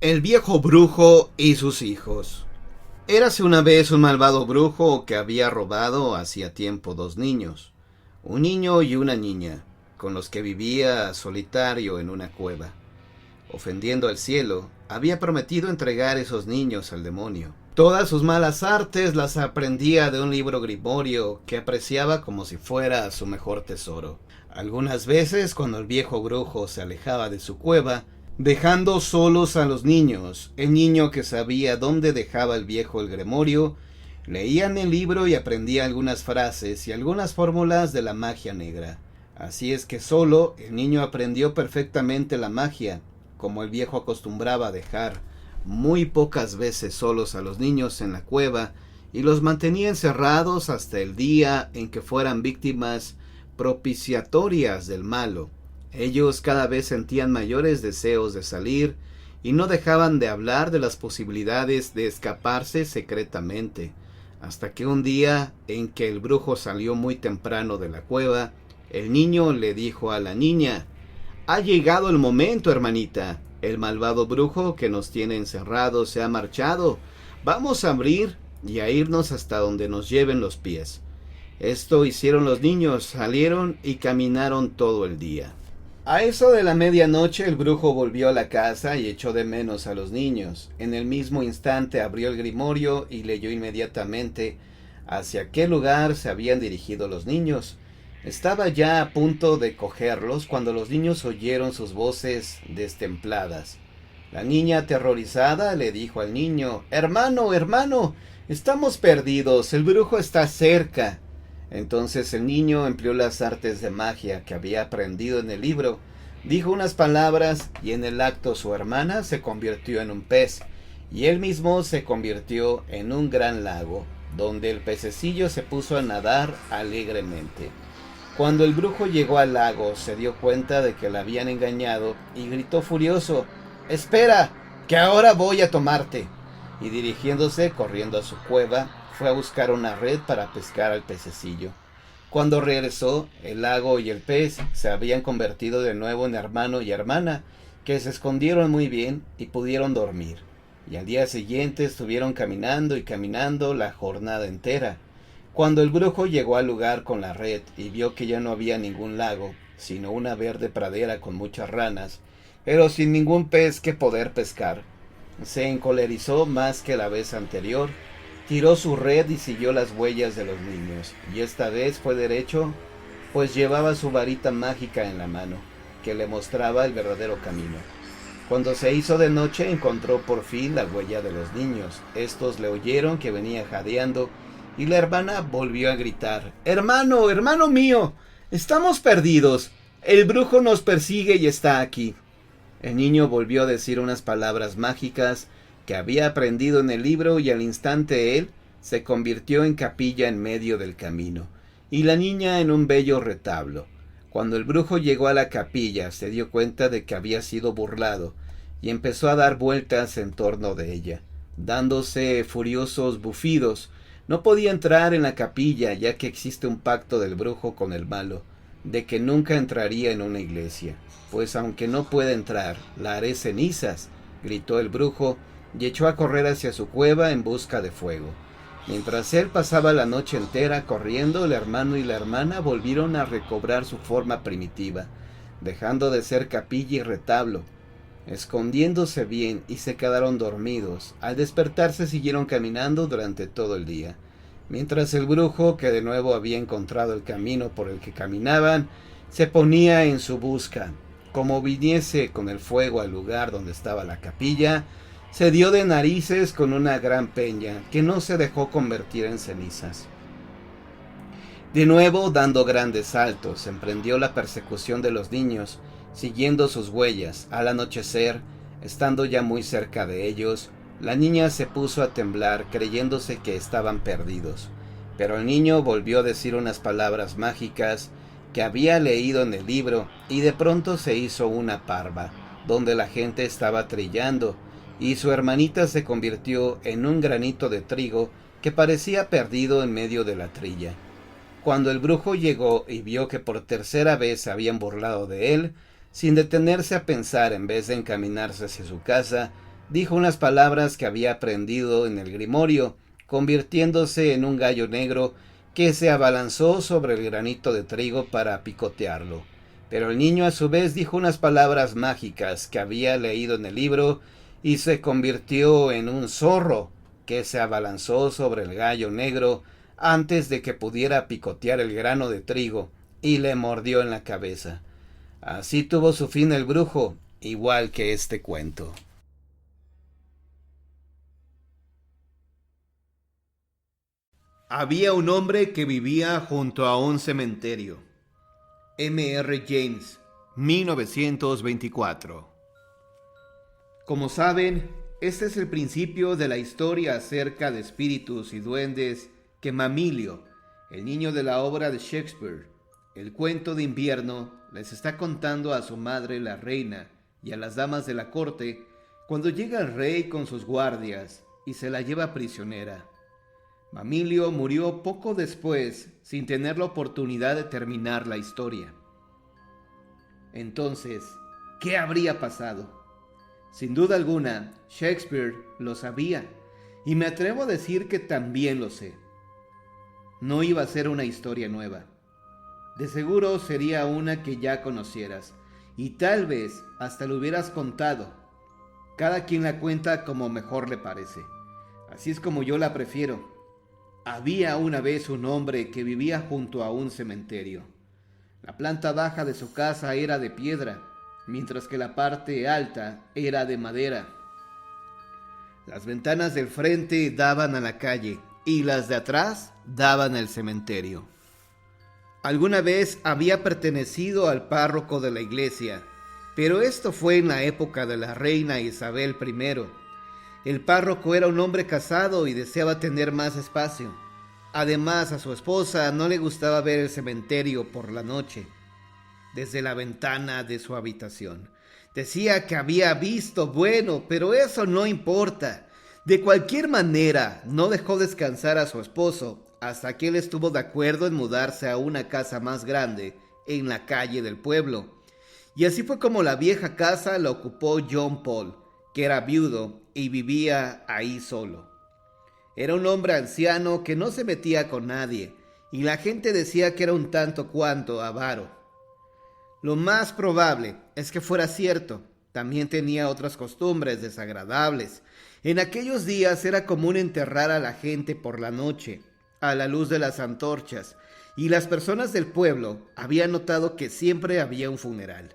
El viejo brujo y sus hijos. Érase una vez un malvado brujo que había robado hacía tiempo dos niños, un niño y una niña, con los que vivía solitario en una cueva. Ofendiendo al cielo, había prometido entregar esos niños al demonio. Todas sus malas artes las aprendía de un libro grimorio que apreciaba como si fuera su mejor tesoro. Algunas veces, cuando el viejo brujo se alejaba de su cueva, dejando solos a los niños, el niño que sabía dónde dejaba el viejo el grimorio, leían el libro y aprendía algunas frases y algunas fórmulas de la magia negra. Así es que solo el niño aprendió perfectamente la magia, como el viejo acostumbraba a dejar muy pocas veces solos a los niños en la cueva y los mantenía encerrados hasta el día en que fueran víctimas propiciatorias del malo. Ellos cada vez sentían mayores deseos de salir y no dejaban de hablar de las posibilidades de escaparse secretamente, hasta que un día en que el brujo salió muy temprano de la cueva, el niño le dijo a la niña: «Ha llegado el momento, hermanita. El malvado brujo que nos tiene encerrados se ha marchado. Vamos a abrir y a irnos hasta donde nos lleven los pies». Esto hicieron los niños, salieron y caminaron todo el día. A eso de la medianoche el brujo volvió a la casa y echó de menos a los niños. En el mismo instante abrió el grimorio y leyó inmediatamente hacia qué lugar se habían dirigido los niños. Estaba ya a punto de cogerlos cuando los niños oyeron sus voces destempladas. La niña, aterrorizada, le dijo al niño: «Hermano, hermano, estamos perdidos, el brujo está cerca». Entonces el niño empleó las artes de magia que había aprendido en el libro, dijo unas palabras y en el acto su hermana se convirtió en un pez y él mismo se convirtió en un gran lago, donde el pececillo se puso a nadar alegremente. Cuando el brujo llegó al lago se dio cuenta de que la habían engañado y gritó furioso: «¡Espera, que ahora voy a tomarte!». Y dirigiéndose corriendo a su cueva, fue a buscar una red para pescar al pececillo. Cuando regresó, el lago y el pez se habían convertido de nuevo en hermano y hermana, que se escondieron muy bien y pudieron dormir. Y al día siguiente estuvieron caminando y caminando la jornada entera. Cuando el brujo llegó al lugar con la red y vio que ya no había ningún lago, sino una verde pradera con muchas ranas, pero sin ningún pez que poder pescar, se encolerizó más que la vez anterior, tiró su red y siguió las huellas de los niños, y esta vez fue derecho, pues llevaba su varita mágica en la mano, que le mostraba el verdadero camino. Cuando se hizo de noche encontró por fin la huella de los niños. Estos le oyeron que venía jadeando, y la hermana volvió a gritar: «Hermano, hermano mío, estamos perdidos. El brujo nos persigue y está aquí». El niño volvió a decir unas palabras mágicas que había aprendido en el libro y al instante él se convirtió en capilla en medio del camino y la niña en un bello retablo. Cuando el brujo llegó a la capilla se dio cuenta de que había sido burlado y empezó a dar vueltas en torno de ella, dándose furiosos bufidos. No podía entrar en la capilla ya que existe un pacto del brujo con el malo, de que nunca entraría en una iglesia. «Pues aunque no pueda entrar, la haré cenizas», gritó el brujo, y echó a correr hacia su cueva en busca de fuego. Mientras él pasaba la noche entera corriendo, el hermano y la hermana volvieron a recobrar su forma primitiva, dejando de ser capilla y retablo, escondiéndose bien, y se quedaron dormidos. Al despertarse siguieron caminando durante todo el día, mientras el brujo, que de nuevo había encontrado el camino por el que caminaban, se ponía en su busca. Como viniese con el fuego al lugar donde estaba la capilla, se dio de narices con una gran peña que no se dejó convertir en cenizas. De nuevo, dando grandes saltos, emprendió la persecución de los niños, siguiendo sus huellas. Al anochecer, estando ya muy cerca de ellos, la niña se puso a temblar, creyéndose que estaban perdidos. Pero el niño volvió a decir unas palabras mágicas que había leído en el libro, y de pronto se hizo una parva, donde la gente estaba trillando, y su hermanita se convirtió en un granito de trigo que parecía perdido en medio de la trilla. Cuando el brujo llegó y vio que por tercera vez se habían burlado de él, sin detenerse a pensar, en vez de encaminarse hacia su casa, Dijo unas palabras que había aprendido en el grimorio, convirtiéndose en un gallo negro que se abalanzó sobre el granito de trigo para picotearlo. Pero el niño a su vez dijo unas palabras mágicas que había leído en el libro y se convirtió en un zorro que se abalanzó sobre el gallo negro antes de que pudiera picotear el grano de trigo y le mordió en la cabeza. Así tuvo su fin el brujo, igual que este cuento. Había un hombre que vivía junto a un cementerio. M.R. James, 1924. Como saben, este es el principio de la historia acerca de espíritus y duendes que Mamilio, el niño de la obra de Shakespeare, El cuento de invierno, les está contando a su madre la reina y a las damas de la corte cuando llega el rey con sus guardias y se la lleva prisionera. Mamilio murió poco después sin tener la oportunidad de terminar la historia. Entonces, ¿qué habría pasado? Sin duda alguna, Shakespeare lo sabía, y me atrevo a decir que también lo sé. No iba a ser una historia nueva. De seguro sería una que ya conocieras, y tal vez hasta lo hubieras contado. Cada quien la cuenta como mejor le parece. Así es como yo la prefiero. Había una vez un hombre que vivía junto a un cementerio. La planta baja de su casa era de piedra, mientras que la parte alta era de madera. Las ventanas del frente daban a la calle y las de atrás daban al cementerio. Alguna vez había pertenecido al párroco de la iglesia, pero esto fue en la época de la reina Isabel I. El párroco era un hombre casado y deseaba tener más espacio. Además, a su esposa no le gustaba ver el cementerio por la noche, desde la ventana de su habitación. Decía que había visto, bueno, pero eso no importa. De cualquier manera, no dejó descansar a su esposo hasta que él estuvo de acuerdo en mudarse a una casa más grande en la calle del pueblo. Y así fue como la vieja casa la ocupó John Paul, que era viudo y vivía ahí solo. Era un hombre anciano que no se metía con nadie, y la gente decía que era un tanto cuanto avaro. Lo más probable es que fuera cierto. También tenía otras costumbres desagradables. En aquellos días era común enterrar a la gente por la noche, a la luz de las antorchas, y las personas del pueblo habían notado que siempre había un funeral.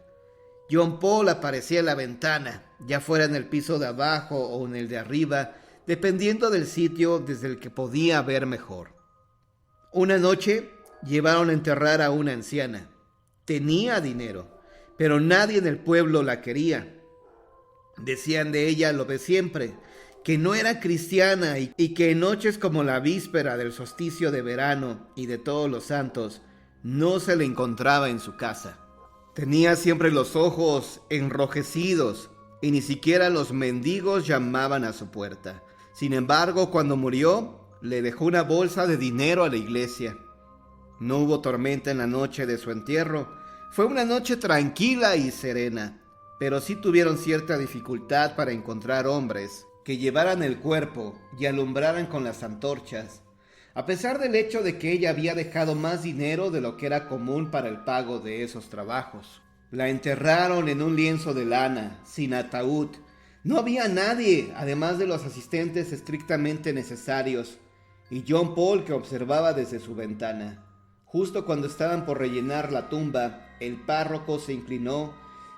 John Paul aparecía en la ventana, ya fuera en el piso de abajo o en el de arriba, dependiendo del sitio desde el que podía ver mejor. Una noche llevaron a enterrar a una anciana. Tenía dinero, pero nadie en el pueblo la quería. Decían de ella lo de siempre, que no era cristiana y que en noches como la víspera del solsticio de verano y de Todos los Santos no se le encontraba en su casa. Tenía siempre los ojos enrojecidos y ni siquiera los mendigos llamaban a su puerta. Sin embargo, cuando murió, le dejó una bolsa de dinero a la iglesia. No hubo tormenta en la noche de su entierro. Fue una noche tranquila y serena, pero sí tuvieron cierta dificultad para encontrar hombres que llevaran el cuerpo y alumbraran con las antorchas, a pesar del hecho de que ella había dejado más dinero de lo que era común para el pago de esos trabajos. La enterraron en un lienzo de lana, sin ataúd. No había nadie, además de los asistentes estrictamente necesarios, y John Paul que observaba desde su ventana. Justo cuando estaban por rellenar la tumba, el párroco se inclinó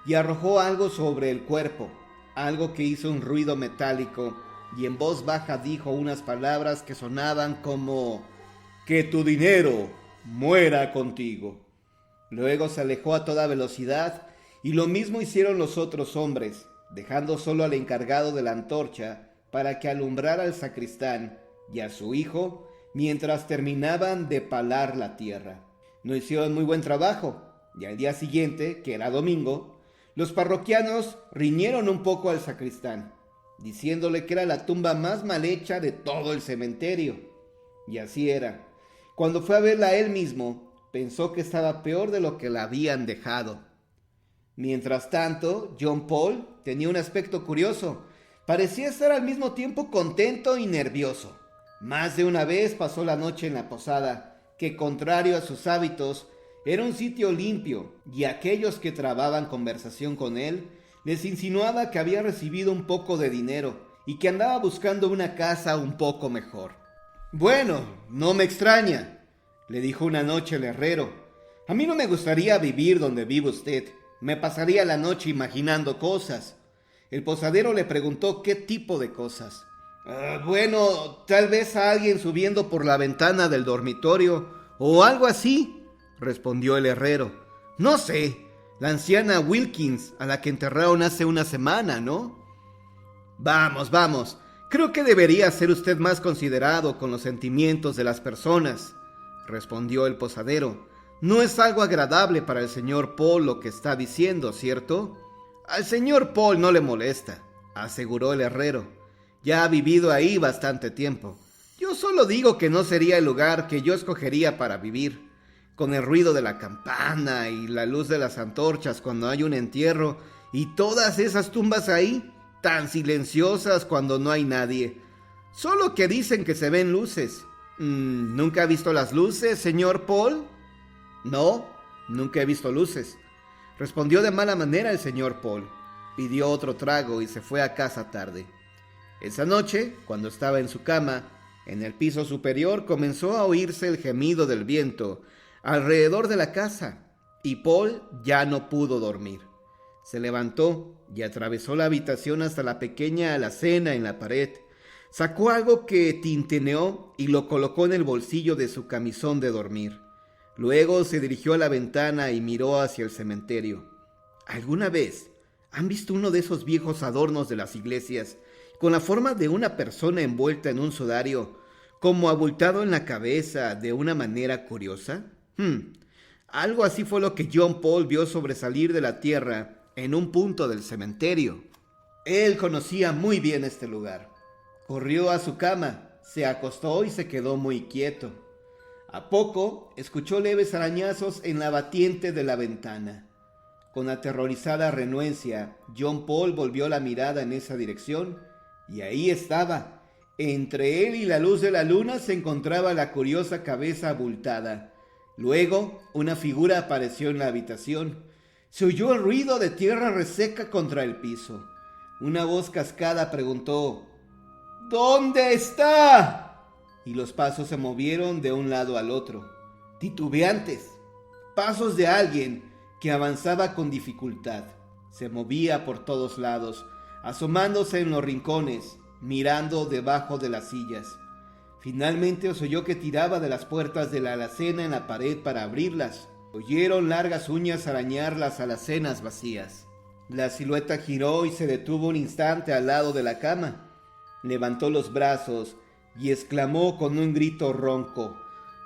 y arrojó algo sobre el cuerpo, algo que hizo un ruido metálico, y en voz baja dijo unas palabras que sonaban como «Que tu dinero muera contigo». Luego se alejó a toda velocidad, y lo mismo hicieron los otros hombres, dejando solo al encargado de la antorcha para que alumbrara al sacristán y a su hijo mientras terminaban de palar la tierra. No hicieron muy buen trabajo, y al día siguiente, que era domingo, los parroquianos riñeron un poco al sacristán, diciéndole que era la tumba más mal hecha de todo el cementerio. Y así era. Cuando fue a verla él mismo, pensó que estaba peor de lo que la habían dejado. Mientras tanto, John Paul tenía un aspecto curioso. Parecía estar al mismo tiempo contento y nervioso. Más de una vez pasó la noche en la posada, que contrario a sus hábitos, era un sitio limpio, y aquellos que trababan conversación con él les insinuaba que había recibido un poco de dinero y que andaba buscando una casa un poco mejor. Bueno, no me extraña, le dijo una noche el herrero. A mí no me gustaría vivir donde vive usted. Me pasaría la noche imaginando cosas. El posadero le preguntó qué tipo de cosas. Bueno, tal vez a alguien subiendo por la ventana del dormitorio o algo así, respondió el herrero. No sé, la anciana Wilkins, a la que enterraron hace una semana, ¿no? Vamos, creo que debería ser usted más considerado con los sentimientos de las personas, respondió el posadero. No es algo agradable para el señor Paul lo que está diciendo, ¿cierto? Al señor Paul no le molesta, aseguró el herrero. Ya ha vivido ahí bastante tiempo. Yo solo digo que no sería el lugar que yo escogería para vivir, con el ruido de la campana y la luz de las antorchas cuando hay un entierro y todas esas tumbas ahí, tan silenciosas cuando no hay nadie. Solo que dicen que se ven luces. ¿Nunca ha visto las luces, señor Paul? No, nunca he visto luces, respondió de mala manera el señor Paul. Pidió otro trago y se fue a casa tarde. Esa noche, cuando estaba en su cama, en el piso superior comenzó a oírse el gemido del viento alrededor de la casa, y Paul ya no pudo dormir. Se levantó y atravesó la habitación hasta la pequeña alacena en la pared. Sacó algo que tintineó y lo colocó en el bolsillo de su camisón de dormir. Luego se dirigió a la ventana y miró hacia el cementerio. ¿Alguna vez han visto uno de esos viejos adornos de las iglesias con la forma de una persona envuelta en un sudario, como abultado en la cabeza de una manera curiosa? Algo así fue lo que John Paul vio sobresalir de la tierra en un punto del cementerio. Él conocía muy bien este lugar. Corrió a su cama, se acostó y se quedó muy quieto. A poco escuchó leves arañazos en la batiente de la ventana. Con aterrorizada renuencia, John Paul volvió la mirada en esa dirección y ahí estaba. Entre él y la luz de la luna se encontraba la curiosa cabeza abultada. Luego, una figura apareció en la habitación. Se oyó el ruido de tierra reseca contra el piso. Una voz cascada preguntó: ¿Dónde está? Y los pasos se movieron de un lado al otro, titubeantes, pasos de alguien que avanzaba con dificultad. Se movía por todos lados, asomándose en los rincones, mirando debajo de las sillas. Finalmente se oyó que tiraba de las puertas de la alacena en la pared para abrirlas. Oyeron largas uñas arañar las alacenas vacías. La silueta giró y se detuvo un instante al lado de la cama. Levantó los brazos y exclamó con un grito ronco: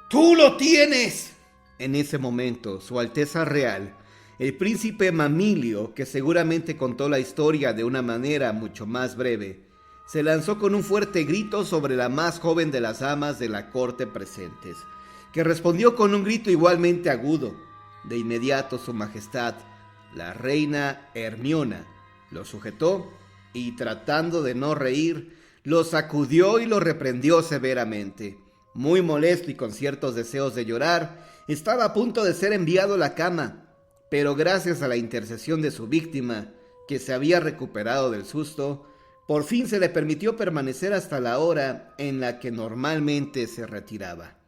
¡Tú lo tienes! En ese momento, Su Alteza Real, el príncipe Mamilio, que seguramente contó la historia de una manera mucho más breve, se lanzó con un fuerte grito sobre la más joven de las damas de la corte presentes, que respondió con un grito igualmente agudo. De inmediato Su Majestad, la reina Hermiona, lo sujetó y, tratando de no reír, lo sacudió y lo reprendió severamente. Muy molesto y con ciertos deseos de llorar, estaba a punto de ser enviado a la cama, pero gracias a la intercesión de su víctima, que se había recuperado del susto, por fin se le permitió permanecer hasta la hora en la que normalmente se retiraba.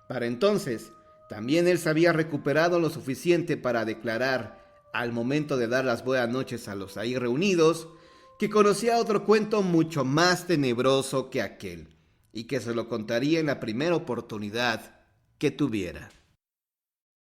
Para entonces, también él se había recuperado lo suficiente para declarar, al momento de dar las buenas noches a los ahí reunidos, que conocía otro cuento mucho más tenebroso que aquel, y que se lo contaría en la primera oportunidad que tuviera.